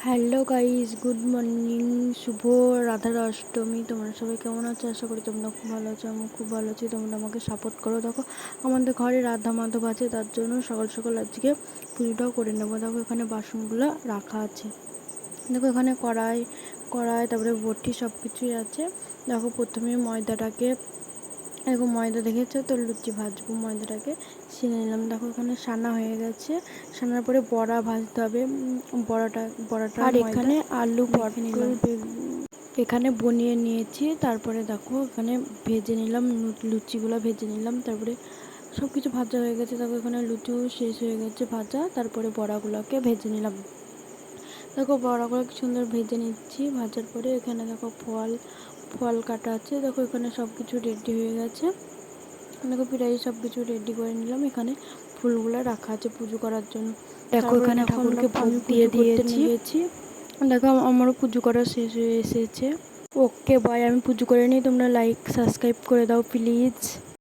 Hello guys, good morning. শুভ রাধার অষ্টমী। তোমরা সবাই কেমন আছো? আশা করি তোমরা খুব ভালো আছো। আমি খুব ভালো আছি। তোমরা আমাকে সাপোর্ট করো। দেখো, আমাদের ঘরে রাধা মাধব আছে, তার জন্য সকাল সকাল আজকে পুজোটাও করে নেবো। দেখো, এখানে বাসনগুলো রাখা আছে। দেখো, এখানে কড়াই কড়াই তারপরে বটি সব কিছুই আছে। দেখো, প্রথমে ময়দাটাকে, দেখো ময়দা দেখেছো তো, লুচি ভাজবো, ময়দাটাকে ছিনে নিলাম। দেখো, এখানে সানা হয়ে গেছে। সানার পরে বড়া ভাজতে হবে। বড়াটা আর এখানে আলু পটল এখানে বনিয়ে নিয়েছি। তারপরে দেখো, এখানে ভেজে নিলাম, লুচিগুলো ভেজে নিলাম। তারপরে সব কিছু ভাজা হয়ে গেছে। দেখো, এখানে লুচিও শেষ হয়ে গেছে ভাজা। তারপরে বড়াগুলোকে ভেজে নিলাম। দেখো, বড়াগুলো কি সুন্দর ভেজে নিচ্ছি। ভাজার পরে এখানে দেখো ফল কাটা আছে। দেখো, এখানে সব কিছু রেডি হয়ে গেছে। দেখো, প্রায় সব কিছু রেডি করে নিলাম। এখানে ফুলগুলো রাখা আছে পুজো করার জন্য। দেখো, এখানে ঠাকুরকে ভোগ দিয়ে দিয়েছি। দেখো, আমারও পুজো করা শেষ হয়ে এসেছে। ওকে বাই, আমি পুজো করে নিই। তোমরা লাইক সাবস্ক্রাইব করে দাও প্লিজ।